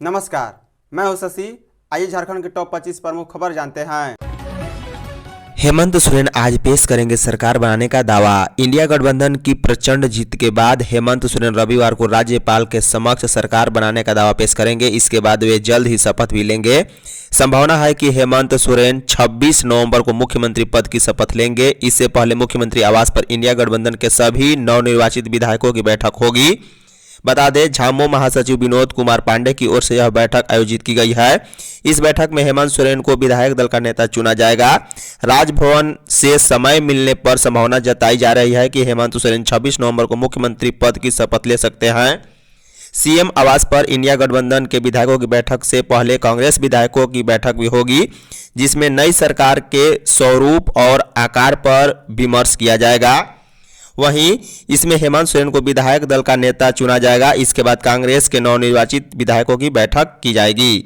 नमस्कार, मैं हूं शशि। आइए झारखंड के टॉप 25 प्रमुख खबर जानते हैं। हेमंत सोरेन आज पेश करेंगे सरकार बनाने का दावा। इंडिया गठबंधन की प्रचंड जीत के बाद हेमंत सोरेन रविवार को राज्यपाल के समक्ष सरकार बनाने का दावा पेश करेंगे। इसके बाद वे जल्द ही शपथ भी लेंगे। संभावना है कि हेमंत सोरेन 26 नवंबर को मुख्यमंत्री पद की शपथ लेंगे। इससे पहले मुख्यमंत्री आवास पर इंडिया गठबंधन के सभी नवनिर्वाचित विधायकों की बैठक होगी। बता दें, झामुमो महासचिव विनोद कुमार पांडे की ओर से यह बैठक आयोजित की गई है। इस बैठक में हेमंत सोरेन को विधायक दल का नेता चुना जाएगा। राजभवन से समय मिलने पर संभावना जताई जा रही है कि हेमंत सोरेन 26 नवंबर को मुख्यमंत्री पद की शपथ ले सकते हैं। सीएम आवास पर इंडिया गठबंधन के विधायकों की बैठक से पहले कांग्रेस विधायकों की बैठक भी होगी, जिसमें नई सरकार के स्वरूप और आकार पर विमर्श किया जाएगा। वहीं इसमें हेमंत सोरेन को विधायक दल का नेता चुना जाएगा। इसके बाद कांग्रेस के नवनिर्वाचित विधायकों की बैठक की जाएगी।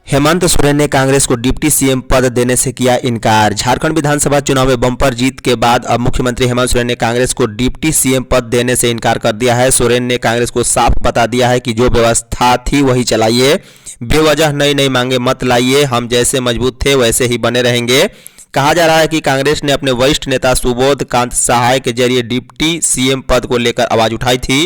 हेमंत सोरेन ने कांग्रेस को डिप्टी सीएम पद देने से किया इनकार। झारखंड विधानसभा चुनाव में बम्पर जीत के बाद अब मुख्यमंत्री हेमंत सोरेन ने कांग्रेस को डिप्टी सीएम पद देने से इनकार कर दिया है। सोरेन ने कांग्रेस को साफ बता दिया है कि जो व्यवस्था थी वही चलाइए, बेवजह नई नई मांगे मत लाइए, हम जैसे मजबूत थे वैसे ही बने रहेंगे। कहा जा रहा है कि कांग्रेस ने अपने वरिष्ठ नेता सुबोध कांत सहाय के जरिए डिप्टी सीएम पद को लेकर आवाज उठाई थी।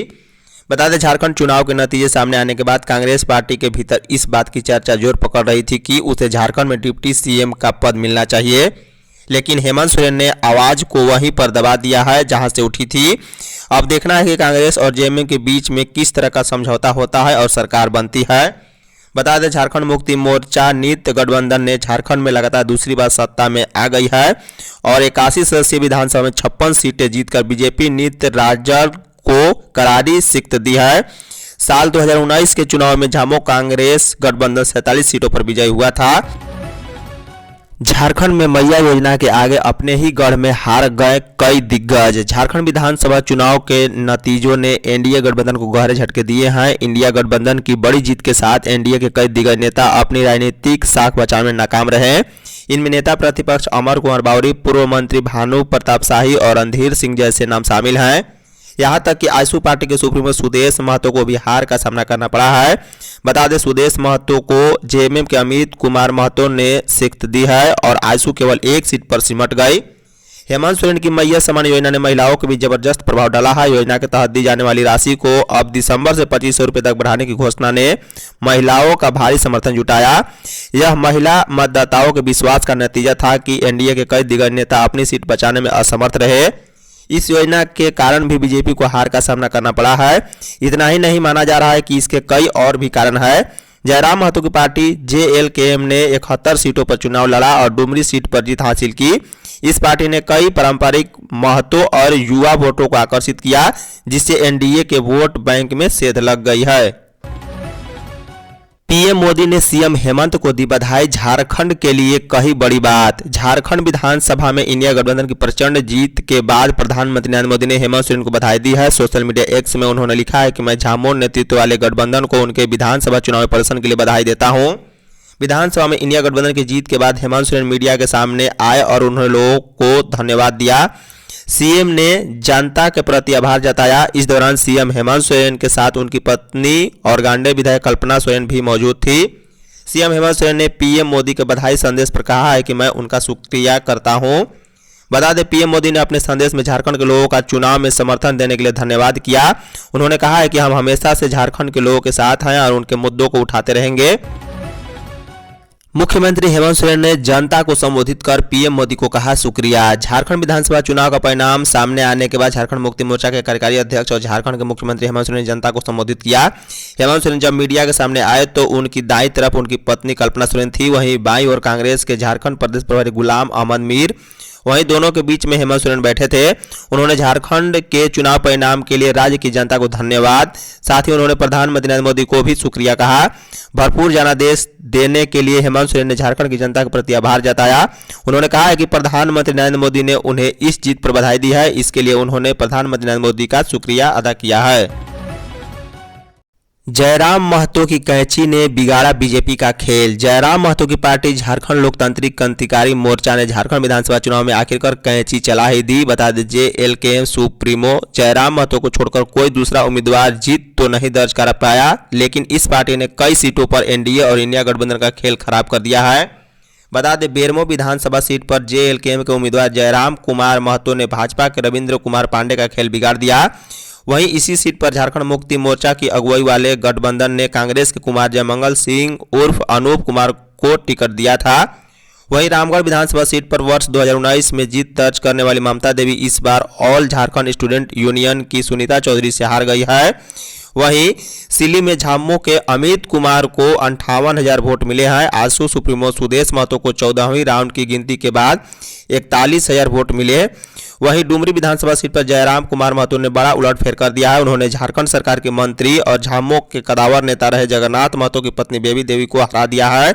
बता दें, झारखंड चुनाव के नतीजे सामने आने के बाद कांग्रेस पार्टी के भीतर इस बात की चर्चा जोर पकड़ रही थी कि उसे झारखंड में डिप्टी सीएम का पद मिलना चाहिए, लेकिन हेमंत सोरेन ने आवाज को वहीं पर दबा दिया है जहां से उठी थी। अब देखना है कि कांग्रेस और जेएमएम के बीच में किस तरह का समझौता होता है और सरकार बनती है। बता दें, झारखंड मुक्ति मोर्चा नित्य गठबंधन ने झारखंड में लगातार दूसरी बार सत्ता में आ गई है और 81 सदस्यीय विधानसभा में 56 सीटें जीतकर बीजेपी नित्य राजग को करारी शिकस्त दी है। साल 2019 के चुनाव में झामुमो कांग्रेस गठबंधन 47 सीटों पर विजयी हुआ था। झारखंड में मैया योजना के आगे अपने ही गढ़ में हार गए कई दिग्गज। झारखंड विधानसभा चुनाव के नतीजों ने एनडीए गठबंधन को गहरे झटके दिए हैं। इंडिया गठबंधन की बड़ी जीत के साथ एनडीए के कई दिग्गज नेता अपनी राजनीतिक साख बचाने में नाकाम रहे। इनमें नेता प्रतिपक्ष अमर कुमार बावरी, पूर्व मंत्री भानु प्रताप शाही और रणधीर सिंह जैसे नाम शामिल हैं। यहां तक कि आजसू पार्टी के सुप्रीमो सुदेश महतो को भी हार का सामना करना पड़ा है। बता दें, सुदेश महतो को जेएमएम के अमित कुमार महतो ने शिकस्त दी है और आजसू केवल एक सीट पर सिमट गई। हेमंत सोरेन की मैया सम्मान योजना ने महिलाओं को भी जबरदस्त प्रभाव डाला है। योजना के तहत दी जाने वाली राशि को अब दिसंबर से 2500 रुपये तक बढ़ाने की घोषणा ने महिलाओं का भारी समर्थन जुटाया। यह महिला मतदाताओं के विश्वास का नतीजा था कि एनडीए के कई दिग्गज नेता अपनी सीट बचाने में असमर्थ रहे। इस योजना के कारण भी बीजेपी को हार का सामना करना पड़ा है। इतना ही नहीं, माना जा रहा है कि इसके कई और भी कारण है। जयराम महतो की पार्टी जेएलकेएम ने 71 सीटों पर चुनाव लड़ा और डुमरी सीट पर जीत हासिल की। इस पार्टी ने कई पारंपरिक महतो और युवा वोटों को आकर्षित किया, जिससे एनडीए के वोट बैंक में सेध लग गई है। पीएम मोदी ने सीएम हेमंत को दी बधाई। झारखंड के लिए कही बड़ी बात। झारखंड विधानसभा में इंडिया गठबंधन की प्रचंड जीत के बाद प्रधानमंत्री नरेंद्र मोदी ने हेमंत सोरेन को बधाई दी है। सोशल मीडिया एक्स में उन्होंने लिखा है कि मैं झामुमो नेतृत्व वाले गठबंधन को उनके विधानसभा चुनाव प्रदर्शन के लिए बधाई देता हूं। विधानसभा में इंडिया गठबंधन की जीत के बाद हेमंत सोरेन मीडिया के सामने आए और उन्होंने लोगों को धन्यवाद दिया। सीएम ने जनता के प्रति आभार जताया। इस दौरान सीएम हेमंत सोरेन के साथ उनकी पत्नी और गांडे विधायक कल्पना सोरेन भी मौजूद थी। सीएम हेमंत सोरेन ने पीएम मोदी के बधाई संदेश पर कहा है कि मैं उनका शुक्रिया करता हूं। बता दें, पीएम मोदी ने अपने संदेश में झारखंड के लोगों का चुनाव में समर्थन देने के लिए धन्यवाद किया। उन्होंने कहा है कि हम हमेशा से झारखंड के लोगों के साथ हैं और उनके मुद्दों को उठाते रहेंगे। मुख्यमंत्री हेमंत सोरेन ने जनता को संबोधित कर पीएम मोदी को कहा शुक्रिया। झारखंड विधानसभा चुनाव का परिणाम सामने आने के बाद झारखंड मुक्ति मोर्चा के कार्यकारी अध्यक्ष और झारखंड के मुख्यमंत्री हेमंत सोरेन ने जनता को संबोधित किया। हेमंत सोरेन जब मीडिया के सामने आए तो उनकी दाईं तरफ उनकी पत्नी कल्पना सोरेन थी, वहीं बाईं ओर कांग्रेस के झारखंड प्रदेश प्रभारी गुलाम अहमद मीर, वहीं दोनों के बीच में हेमंत सोरेन बैठे थे। उन्होंने झारखंड के चुनाव परिणाम के लिए राज्य की जनता को धन्यवाद, साथ ही उन्होंने प्रधानमंत्री नरेंद्र मोदी को भी शुक्रिया कहा। भरपूर जनादेश देने के लिए हेमंत सोरेन ने झारखंड की जनता के प्रति आभार जताया। उन्होंने कहा है कि प्रधानमंत्री नरेंद्र मोदी ने उन्हें इस जीत पर बधाई दी है। इसके लिए उन्होंने प्रधानमंत्री नरेंद्र मोदी का शुक्रिया अदा किया है। जयराम महतो की कैंची ने बिगाड़ा बीजेपी का खेल। जयराम महतो की पार्टी झारखंड लोकतांत्रिक क्रांतिकारी मोर्चा ने झारखंड विधानसभा चुनाव में आखिरकार कैंची चला ही दी। बता दीजिए, एलकेएम सुप्रीमो जयराम महतो को छोड़कर कोई दूसरा उम्मीदवार जीत तो नहीं दर्ज कर पाया, लेकिन इस पार्टी ने कई सीटों पर एनडीए और इंडिया गठबंधन का खेल खराब कर दिया है। बता दें, बेरमो विधानसभा सीट पर जेएलकेएम के उम्मीदवार जयराम कुमार महतो ने भाजपा के रविंद्र कुमार पांडे का खेल बिगाड़ दिया। वहीं इसी सीट पर झारखंड मुक्ति मोर्चा की अगुवाई वाले गठबंधन ने कांग्रेस के कुमार जयमंगल सिंह उर्फ अनूप कुमार को टिकट दिया था। वहीं रामगढ़ विधानसभा सीट पर वर्ष 2019 में जीत दर्ज करने वाली ममता देवी इस बार ऑल झारखंड स्टूडेंट यूनियन की सुनीता चौधरी से हार गई है। वहीं सिल्ली में झामुमो के अमित कुमार को 58,000 वोट मिले हैं। आजसू सुप्रीमो सुदेश महतो को 14वीं राउंड की गिनती के बाद 41,000 वोट मिले। वहीं डुमरी विधानसभा सीट पर जयराम कुमार महतो ने बड़ा उलटफेर कर दिया है। उन्होंने झारखंड सरकार के मंत्री और झामुमो के कदावर नेता रहे जगन्नाथ महतो की पत्नी बेबी देवी को हरा दिया है।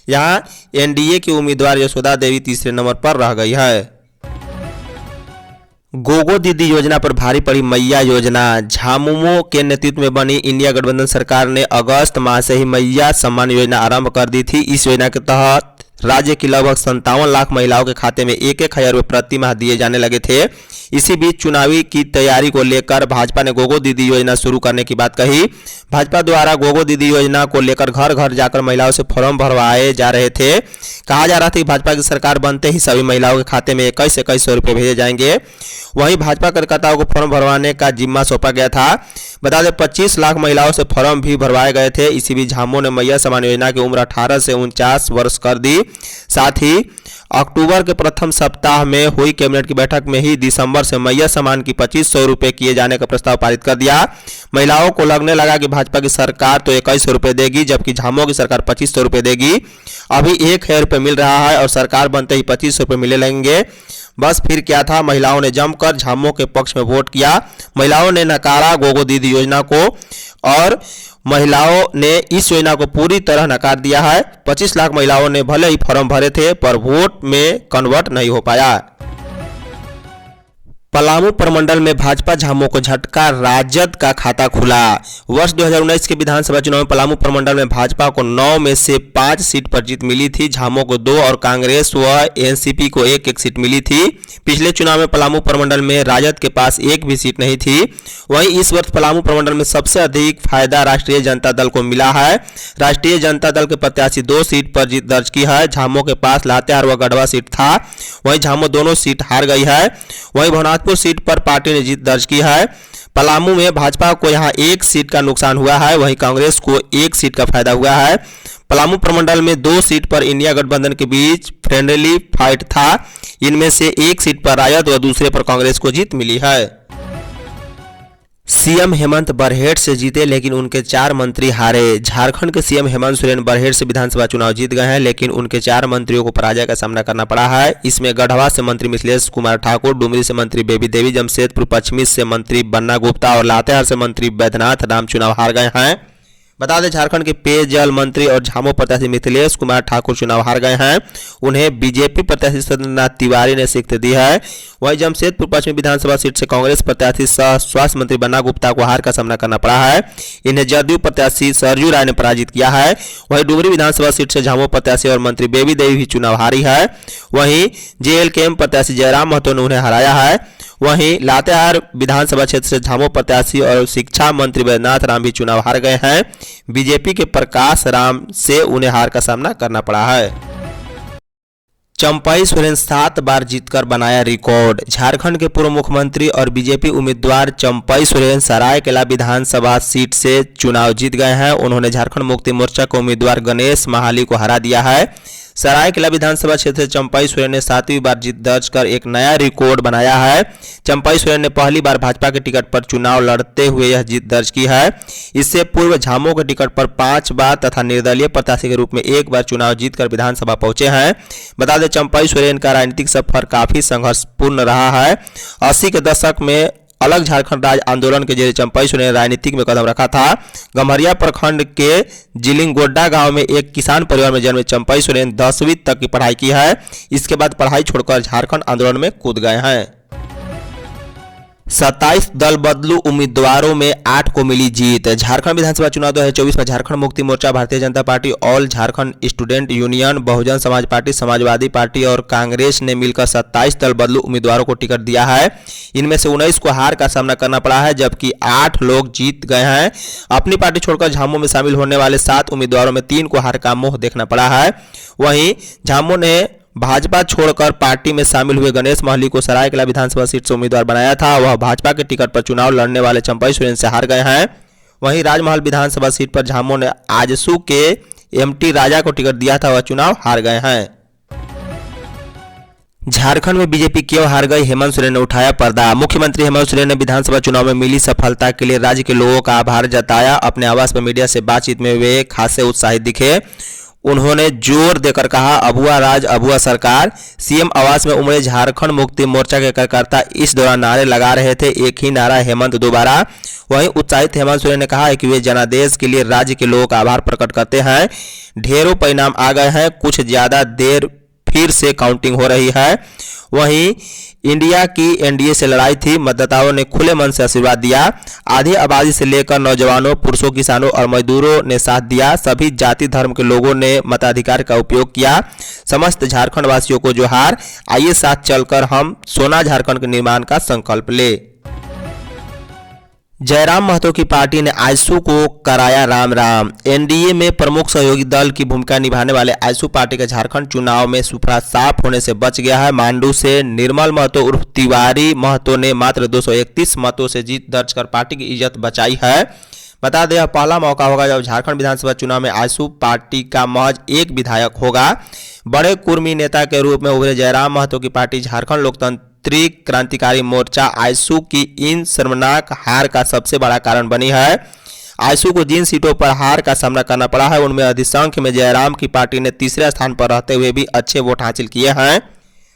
यहां एनडीए की उम्मीदवार यशोदा देवी तीसरे नंबर पर रह गई है। गोगो दीदी योजना पर भारी पड़ी मैया योजना। झामुमो के नेतृत्व में बनी इंडिया गठबंधन सरकार ने अगस्त माह से ही मैया सम्मान योजना आरंभ कर दी थी। इस योजना के तहत राज्य की लगभग 57 लाख महिलाओं के खाते में 1,000 रुपये प्रति माह दिए जाने लगे थे। इसी बीच चुनावी की तैयारी को लेकर भाजपा ने गोगो दीदी योजना शुरू करने की बात कही। भाजपा द्वारा गोगो दीदी योजना को लेकर घर घर जाकर महिलाओं से फॉर्म भरवाए जा रहे थे। कहा जा रहा था कि भाजपा की सरकार बनते ही सभी महिलाओं के खाते में 21,000 रुपये भेजे जाएंगे। वहीं भाजपा कार्यकर्ताओं को फॉर्म भरवाने का जिम्मा सौंपा गया था। बता दें, 25 लाख महिलाओं से फॉर्म भी भरवाए गए थे। इसी बीच झामुमो ने मैया सम्मान योजना की उम्र 18 से 49 वर्ष कर दी। साथ ही अक्टूबर के प्रथम सप्ताह में हुई कैबिनेट की बैठक में ही दिसंबर से मैया सम्मान की 2,500 रुपये किए जाने का प्रस्ताव पारित कर दिया। महिलाओं को लगने लगा कि भाजपा की सरकार तो 2,100 रुपये देगी, जबकि झामुमो की सरकार 2,500 रुपये देगी। अभी 1,000 रुपये मिल रहा है और सरकार बनते ही 2,500 रुपये मिले लगेंगे। बस फिर क्या था, महिलाओं ने जमकर झामुमो के पक्ष में वोट किया। महिलाओं ने नकारा गोगो दीदी योजना को और महिलाओं ने इस योजना को पूरी तरह नकार दिया है। 25 लाख महिलाओं ने भले ही फॉर्म भरे थे पर वोट में कन्वर्ट नहीं हो पाया। पलामू प्रमंडल में भाजपा झामुमो को झटका, राजद का खाता खुला। वर्ष 2019 के विधानसभा चुनाव में पलामू प्रमंडल में भाजपा को 9 में से 5 सीट पर जीत मिली थी। झामुमो को 2 और कांग्रेस व एनसीपी को 1-1 सीट मिली थी। पिछले चुनाव में पलामू प्रमंडल में राजद के पास एक भी सीट नहीं थी। वहीं इस वर्ष पलामू प्रमंडल में सबसे अधिक फायदा राष्ट्रीय जनता दल को मिला है। राष्ट्रीय जनता दल के प्रत्याशी 2 सीट पर जीत दर्ज की है। झामुमो के पास लातेहार व गढ़वा सीट था, वहीं झामुमो दोनों सीट हार गई है। वहीं भवनाथपुर सीट पर पार्टी ने जीत दर्ज की है। पलामू में भाजपा को यहां 1 सीट का नुकसान हुआ है, वहीं कांग्रेस को 1 सीट का फायदा हुआ है। पलामू प्रमंडल में 2 सीट पर इंडिया गठबंधन के बीच फ्रेंडली फाइट था। इनमें से 1 सीट पर राजद व दूसरे पर कांग्रेस को जीत मिली है। सीएम हेमंत बरहेट से जीते लेकिन उनके 4 मंत्री हारे। झारखंड के सीएम हेमंत सोरेन बरहेट से विधानसभा चुनाव जीत गए हैं, लेकिन उनके 4 मंत्रियों को पराजय का सामना करना पड़ा है। इसमें गढ़वा से मंत्री मिथिलेश कुमार ठाकुर, डुमरी से मंत्री बेबी देवी, जमशेदपुर पश्चिमी से मंत्री बन्ना गुप्ता और लातेहार से मंत्री बैद्यनाथ राम चुनाव हार गए हैं। बता दें, झारखंड के पेयजल मंत्री और झामुमो प्रत्याशी मिथिलेश कुमार ठाकुर चुनाव हार गए हैं। उन्हें बीजेपी प्रत्याशी सत्यनाथ तिवारी ने शिकस्त दी है। वहीं जमशेदपुर पश्चिमी विधानसभा सीट से कांग्रेस प्रत्याशी सह स्वास्थ्य मंत्री बन्ना गुप्ता को हार का सामना करना पड़ा है। इन्हें जदयू प्रत्याशी सरजू राय ने पराजित किया है। वहीं डुमरी विधानसभा सीट से झामुमो प्रत्याशी और मंत्री बेबी देवी भी चुनाव हारी है। वहीं जेएलकेएम प्रत्याशी जयराम महतो ने उन्हें हराया है। वहीं लातेहार विधानसभा क्षेत्र से झामुमो प्रत्याशी और शिक्षा मंत्री बैद्यनाथ राम भी चुनाव हार गए हैं। बीजेपी के प्रकाश राम से उन्हें हार का सामना करना पड़ा है। चंपई सोरेन 7 बार जीतकर बनाया रिकॉर्ड। झारखंड के पूर्व मुख्यमंत्री और बीजेपी उम्मीदवार चंपई सोरेन सरायकेला विधानसभा सीट से चुनाव जीत गए हैं। उन्होंने झारखंड मुक्ति मोर्चा के उम्मीदवार गणेश महाली को हरा दिया है। सरायकेला विधानसभा क्षेत्र से चंपई सोरेन ने 7वीं बार जीत दर्ज कर एक नया रिकॉर्ड बनाया है। चंपई सोरेन ने पहली बार भाजपा के टिकट पर चुनाव लड़ते हुए यह जीत दर्ज की है। इससे पूर्व झामुमो के टिकट पर 5 बार तथा निर्दलीय प्रत्याशी के रूप में 1 बार चुनाव जीतकर विधानसभा पहुंचे हैं। बता दें, चंपई सोरेन का राजनीतिक सफर काफी संघर्षपूर्ण रहा है। 80 के दशक में अलग झारखंड राज्य आंदोलन के जरिए चंपई सोरेन ने राजनीतिक में कदम रखा था। गम्हरिया प्रखंड के जिलिंगोड्डा गांव में एक किसान परिवार में जन्मे चंपई सोरेन 10वीं तक की पढ़ाई की है। इसके बाद पढ़ाई छोड़कर झारखंड आंदोलन में कूद गए हैं। 27 दल बदलू उम्मीदवारों में 8 को मिली जीत। झारखंड विधानसभा चुनाव 2024 में Jharkhand Mukti Morcha, Bharatiya Janata party, all Jharkhand student union, Bahujan Samaj party, Samajwadi party और कांग्रेस ने मिलकर 27 दल बदलू उम्मीदवारों को टिकट दिया है। इनमें से 19 को हार का सामना करना पड़ा है, जबकि 8 लोग जीत गए हैं। अपनी पार्टी छोड़कर झामू में शामिल होने वाले 7 उम्मीदवारों में 3 को हार का मुंह देखना पड़ा है। वहीं झामू ने भाजपा छोड़कर पार्टी में शामिल हुए गणेश महली को सरायकेला विधानसभा सीट से उम्मीदवार बनाया था। वह भाजपा के टिकट पर चुनाव लड़ने वाले चंपई सोरेन से हार गए हैं। वहीं राजमहल विधानसभा सीट पर झामू ने आजसू के एमटी राजा को टिकट दिया था, वह चुनाव हार गए हैं। झारखंड में बीजेपी क्यों हार गई, हेमंत सोरेन ने उठाया पर्दा। मुख्यमंत्री हेमंत सोरेन ने विधानसभा चुनाव में मिली सफलता के लिए राज्य के लोगों का आभार जताया। अपने आवास पर मीडिया से बातचीत में वे खासे उत्साहित दिखे। उन्होंने जोर देकर कहा, अबुआ राज अबुआ सरकार। सीएम आवास में उमड़े झारखंड मुक्ति मोर्चा के कार्यकर्ता इस दौरान नारे लगा रहे थे, एक ही नारा, हेमंत दोबारा। वहीं उत्साहित हेमंत सोरेन ने कहा है कि वे जनादेश के लिए राज्य के लोगों का आभार प्रकट करते हैं। ढेरों परिणाम आ गए हैं, कुछ ज्यादा देर फिर से काउंटिंग हो रही है। वहीं इंडिया की एनडीए से लड़ाई थी, मतदाताओं ने खुले मन से आशीर्वाद दिया। आधी आबादी से लेकर नौजवानों, पुरुषों, किसानों और मजदूरों ने साथ दिया। सभी जाति धर्म के लोगों ने मताधिकार का उपयोग किया। समस्त झारखंड वासियों को जोहार। आइए साथ चलकर हम सोना झारखंड के निर्माण का संकल्प ले। जयराम महतो की पार्टी ने आजसू को कराया राम राम। एनडीए में प्रमुख सहयोगी दल की भूमिका निभाने वाले आजसू पार्टी का झारखंड चुनाव में सुपड़ा साफ होने से बच गया है। मांडू से निर्मल महतो उर्फ तिवारी महतो ने मात्र 231 मतों से जीत दर्ज कर पार्टी की इज्जत बचाई है। बता दें, यह पहला मौका होगा जब झारखंड विधानसभा चुनाव में आजसू पार्टी का महज एक विधायक होगा। बड़े कुर्मी नेता के रूप में उभरे जयराम महतो की पार्टी झारखंड लोकतंत्र क्रांतिकारी मोर्चा आजसू की इन शर्मनाक हार का सबसे बड़ा कारण बनी है। आजसू को जिन सीटों पर हार का सामना करना पड़ा है उनमें अधिसंख्य में जयराम की पार्टी ने तीसरे स्थान पर रहते हुए भी अच्छे वोट हासिल किए हैं।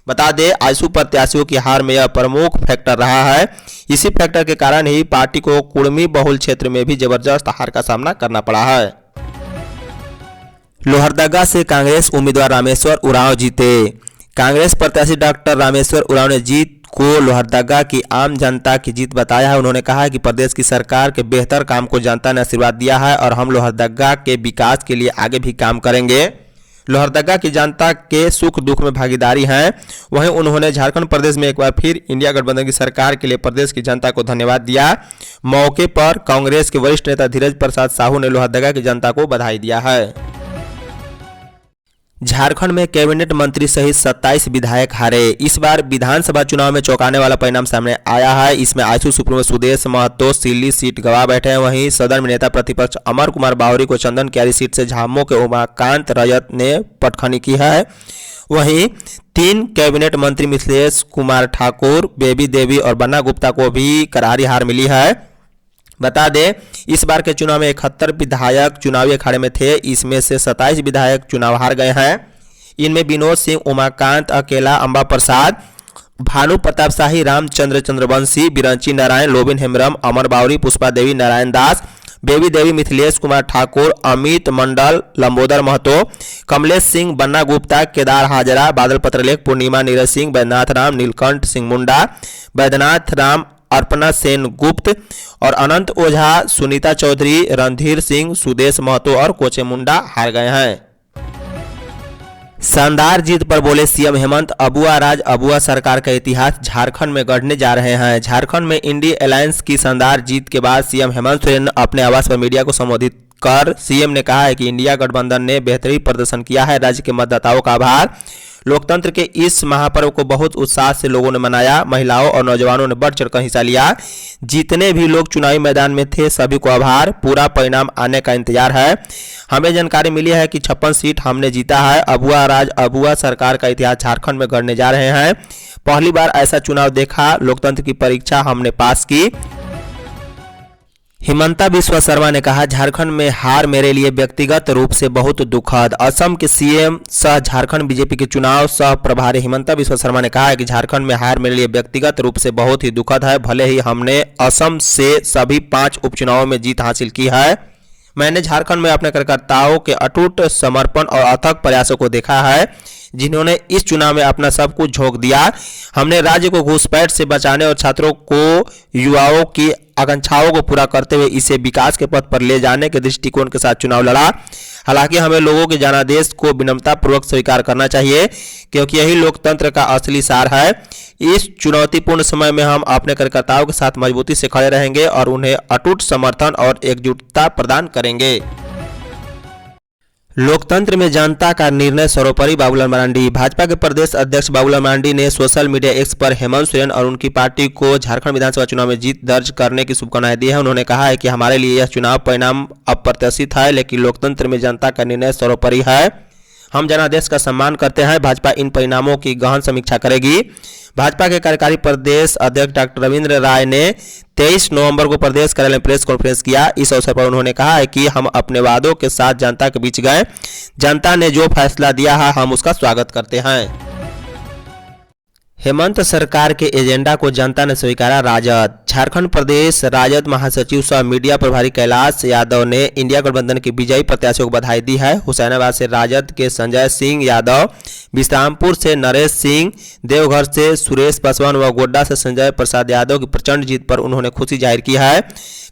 बता दें, आजसू प्रत्याशियों की हार में यह प्रमुख फैक्टर रहा है। इसी फैक्टर के कारण ही पार्टी को कुर्मी बहुल क्षेत्र में भी जबरदस्त हार का सामना करना पड़ा है। लोहरदगा से कांग्रेस उम्मीदवार रामेश्वर उरांव जीते। कांग्रेस प्रत्याशी डॉक्टर रामेश्वर उरांव ने जीत को लोहरदगा की आम जनता की जीत बताया है। उन्होंने कहा है कि प्रदेश की सरकार के बेहतर काम को जनता ने आशीर्वाद दिया है और हम लोहरदगा के विकास के लिए आगे भी काम करेंगे। लोहरदगा की जनता के सुख दुख में भागीदारी हैं। वहीं उन्होंने झारखंड प्रदेश में एक बार फिर इंडिया गठबंधन की सरकार के लिए प्रदेश की जनता को धन्यवाद दिया। मौके पर कांग्रेस के वरिष्ठ नेता धीरज प्रसाद साहू ने लोहरदगा की जनता को बधाई दिया है। झारखंड में कैबिनेट मंत्री सहित 27 विधायक हारे। इस बार विधानसभा चुनाव में चौंकाने वाला परिणाम सामने आया है। इसमें आजसू सुप्रीमो सुदेश महतो सिल्ली सीट गंवा बैठे हैं। वहीं सदन में नेता प्रतिपक्ष अमर कुमार बावरी को चंदन क्यारी सीट से झामू के उमाकांत रजत ने पटखनी की है। वहीं 3 कैबिनेट मंत्री मिथिलेश कुमार ठाकुर, बेबी देवी और बन्ना गुप्ता को भी करारी हार मिली है। बता दें, इस बार के चुनाव में 71 विधायक चुनावी अखाड़े में थे। इसमें से 27 विधायक चुनाव हार गए हैं। इनमें विनोद सिंह, उमाकांत अकेला, अंबा प्रसाद, भानु प्रताप शाही, रामचंद्र चंद्रवंशी, बिरंची नारायण, लोबिन हेम्ब्रम, अमर बावरी, पुष्पा देवी, नारायण दास, बेबी देवी, मिथिलेश कुमार ठाकुर, अमित मंडल, लंबोदर महतो, कमलेश सिंह, बन्ना गुप्ता, केदार हाजरा, बादल पत्रलेख, पूर्णिमा नीरज सिंह, बैद्यनाथ राम, नीलकंठ सिंह मुंडा, बैद्यनाथ राम, अर्पणा सेन गुप्त और अनंत ओझा, सुनीता चौधरी, रणधीर सिंह, सुदेश महतो और कोचे मुंडा हार गए हैं। शानदार जीत पर बोले सीएम हेमंत, अबुआ राज अबुआ सरकार का इतिहास झारखंड में गढ़ने जा रहे हैं। झारखंड में इंडी अलायंस की शानदार जीत के बाद सीएम हेमंत सोरेन अपने आवास पर मीडिया को संबोधित कर सीएम ने कहा है कि इंडिया गठबंधन ने बेहतरीन प्रदर्शन किया है। राज्य के मतदाताओं का आभार। लोकतंत्र के इस महापर्व को बहुत उत्साह से लोगों ने मनाया। महिलाओं और नौजवानों ने बढ़ चढ़कर हिस्सा लिया। जितने भी लोग चुनावी मैदान में थे सभी को आभार। पूरा परिणाम आने का इंतजार है। हमें जानकारी मिली है कि 56 सीट हमने जीता है। अबुआ राज अबुआ सरकार का इतिहास झारखंड में गढ़ने जा रहे हैं। पहली बार ऐसा चुनाव देखा। लोकतंत्र की परीक्षा हमने पास की। हिमंता बिस्वा शर्मा ने कहा, झारखंड में हार मेरे लिए व्यक्तिगत रूप से बहुत दुखद। असम के सीएम सह झारखंड बीजेपी के चुनाव सह प्रभारी हिमंता बिस्वा शर्मा ने कहा है कि झारखंड में हार मेरे लिए व्यक्तिगत रूप से बहुत ही दुखद है। भले ही हमने असम से सभी 5 उपचुनावों में जीत हासिल की है, मैंने झारखंड में अपने कार्यकर्ताओं के अटूट समर्पण और अथक प्रयासों को देखा है। जिन्होंने इस चुनाव में अपना सब कुछ झोंक दिया। हमने राज्य को घुसपैठ से बचाने और छात्रों को, युवाओं की आकांक्षाओं को पूरा करते हुए इसे विकास के पथ पर ले जाने के दृष्टिकोण के साथ चुनाव लड़ा। हालांकि हमें लोगों के जनादेश को विनम्रतापूर्वक स्वीकार करना चाहिए, क्योंकि यही लोकतंत्र का असली सार है। इस चुनौतीपूर्ण समय में हम अपने कार्यकर्ताओं के साथ मजबूती से खड़े रहेंगे और उन्हें अटूट समर्थन और एकजुटता प्रदान करेंगे। लोकतंत्र में जनता का निर्णय सर्वोपरि। बाबूलाल मरांडी। भाजपा के प्रदेश अध्यक्ष बाबूलाल मरांडी ने सोशल मीडिया एक्स पर हेमंत सोरेन और उनकी पार्टी को झारखंड विधानसभा चुनाव में जीत दर्ज करने की शुभकामनाएं दी है। उन्होंने कहा है कि हमारे लिए यह चुनाव परिणाम अप्रत्याशित है, लेकिन लोकतंत्र में जनता का निर्णय सर्वोपरि है। हम जनादेश का सम्मान करते हैं। भाजपा इन परिणामों की गहन समीक्षा करेगी। भाजपा के कार्यकारी प्रदेश अध्यक्ष डॉक्टर रविंद्र राय ने 23 नवंबर को प्रदेश कार्यालय में प्रेस कॉन्फ्रेंस किया। इस अवसर पर उन्होंने कहा है कि हम अपने वादों के साथ जनता के बीच गए। जनता ने जो फैसला दिया है हम उसका स्वागत करते हैं। हेमंत सरकार के एजेंडा को जनता ने स्वीकारा। राजद। झारखंड प्रदेश राजद महासचिव सह मीडिया प्रभारी कैलाश यादव ने इंडिया गठबंधन के विजयी प्रत्याशियों को बधाई दी है। हुसैनाबाद से राजद के संजय सिंह यादव, विश्रामपुर से नरेश सिंह, देवघर से सुरेश पासवान व गोड्डा से संजय प्रसाद यादव की प्रचंड जीत पर उन्होंने खुशी जाहिर की है।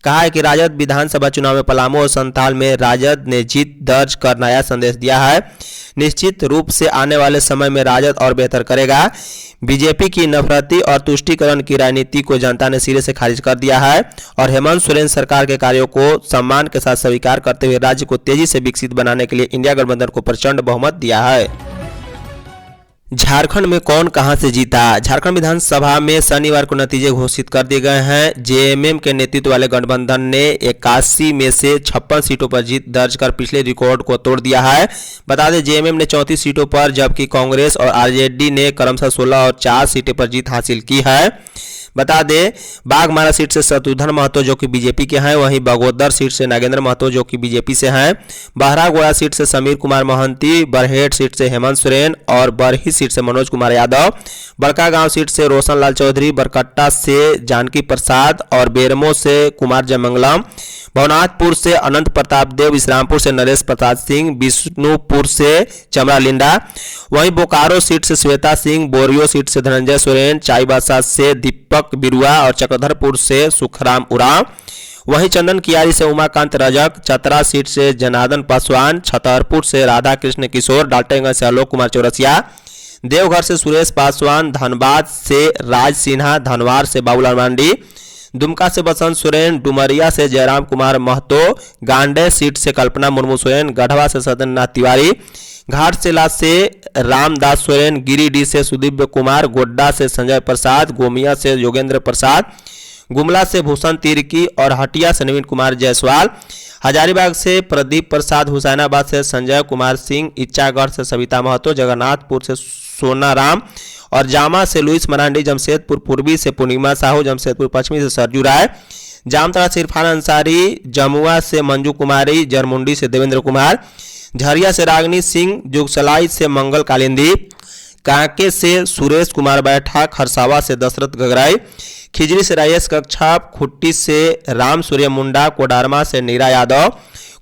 कहा है कि राजद विधानसभा चुनाव में पलामू और संथाल में राजद ने जीत दर्ज कर नया संदेश दिया है। निश्चित रूप से आने वाले समय में राजद और बेहतर करेगा। बीजेपी की नफरती और तुष्टीकरण की राजनीति को जनता ने सिरे से खारिज कर दिया है और हेमंत सोरेन सरकार के कार्यों को सम्मान के साथ स्वीकार करते हुए राज्य को तेजी से विकसित बनाने के लिए इंडिया गठबंधन को प्रचंड बहुमत दिया है। झारखंड में कौन कहां से जीता। झारखंड विधानसभा में शनिवार को नतीजे घोषित कर दिए गए हैं। जेएमएम के नेतृत्व वाले गठबंधन ने 81 में से 56 सीटों पर जीत दर्ज कर पिछले रिकॉर्ड को तोड़ दिया है। बता दें जेएमएम ने 34 सीटों पर, जबकि कांग्रेस और आरजेडी ने क्रमशः 16 और 4 सीटों पर जीत हासिल की है। बता दें बाघमारा सीट से शत्रुघ्न महतो जो कि बीजेपी के हैं, वहीं बगोदर सीट से नागेंद्र महतो जो कि बीजेपी से हैं, बहरागोड़ा सीट से समीर कुमार महंती, बरहेट सीट से हेमंत सोरेन और बरही सीट से मनोज कुमार यादव, बड़कागांव सीट से रोशन लाल चौधरी, बरकट्टा से जानकी प्रसाद और बेरमो से कुमार जयमंगलम, भवनाथपुर से अनंत प्रताप देव, विश्रामपुर से नरेश प्रसाद सिंह, विष्णुपुर से चमरा लिंडा, वहीं बोकारो सीट से श्वेता सिंह, बोरियो सीट से धनंजय सोरेन, चाईबासा से दीपक बिरुआ और चक्रधरपुर से सुखराम उरांव, वहीं चंदन कियारी से उमाकांत रजक, चतरा सीट से जनार्दन पासवान, छतरपुर से राधा कृष्ण किशोर, डाल्टनगंज से आलोक कुमार चौरसिया, देवघर से सुरेश पासवान, धनबाद से राज सिन्हा, धनवार से बाबूलाल मरांडी, दुमका से बसंत सोरेन, डुमरिया से जयराम कुमार महतो, गांडे सीट से कल्पना मुर्मू सोरेन, गढ़वा से सत्यनाथ तिवारी, घाटशिला से रामदास सोरेन, गिरिडीह से सुदीव्य कुमार, गोड्डा से संजय प्रसाद, गोमिया से योगेंद्र प्रसाद, गुमला से भूषण तिर्की और हटिया से नवीन कुमार जायसवाल, हजारीबाग से प्रदीप प्रसाद, हुसैनाबाद से संजय कुमार सिंह, इच्चागढ़ से सविता महतो, जगन्नाथपुर से सोनाराम और जामा से लुइस मरांडी, जमशेदपुर पूर्वी से पूर्णिमा साहू, जमशेदपुर पश्चिमी से सरजू राय, जामताड़ा से इरफान अंसारी, जमुआ से मंजू कुमारी, जरमुंडी से देवेंद्र कुमार, झरिया से रागनी सिंह, जुगसलाई से मंगल कालिंदी, कांके से सुरेश कुमार बैठा, खरसावा से दशरथ गगराई, खिजरी से राजेश कच्छप, खुट्टी से राम सूर्य मुंडा, कोडारमा से नीरा यादव,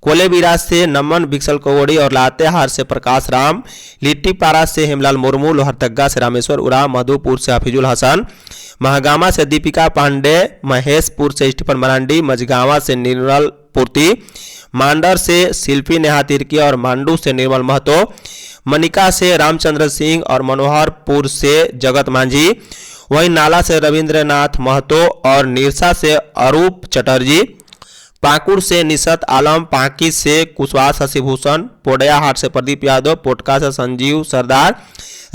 कोलेबिरा से नमन बिक्सल कोवड़ी और लातेहार से प्रकाश राम, लिट्टीपारा से हेमलाल मुर्मू, लोहरदग्गा से रामेश्वर उरांव, मधुपुर से हफीजुल हसन, महागामा से दीपिका पांडे, महेशपुर से स्टीफन मरांडी, मझगावा से निर्मल पूर्ति, मांडर से शिल्पी नेहा तिर्की और मांडू से निर्मल महतो, मनिका से रामचंद्र सिंह और मनोहरपुर से जगत मांझी, वहीं नाला से रविंद्रनाथ महतो और निरसा से अरूप चटर्जी, पाकुड़ से निशत आलम, पांकी से कुशवाहा शशिभूषण, पोडयाहाट से प्रदीप यादव, पोटका से संजीव सरदार,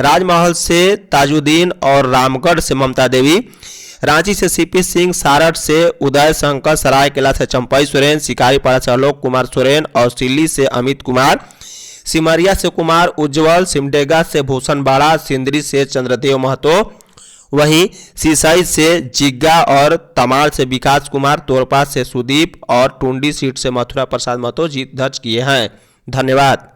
राजमहल से ताजुद्दीन और रामगढ़ से ममता देवी, रांची से सीपी सिंह, सारठ से उदय शंकर, सरायकेला से चंपई सोरेन, शिकारीपाड़ा से आलोक कुमार सोरेन और सिल्ली से अमित कुमार, सिमरिया से कुमार उज्जवल, सिमडेगा से भूषण बाड़ा, सिंदरी से चंद्रदेव महतो, वहीं सिसाई से जिग्गा और तमाल से विकास कुमार, तोरपा से सुदीप और टुंडी सीट से मथुरा प्रसाद महतो जीत दर्ज किए हैं। धन्यवाद।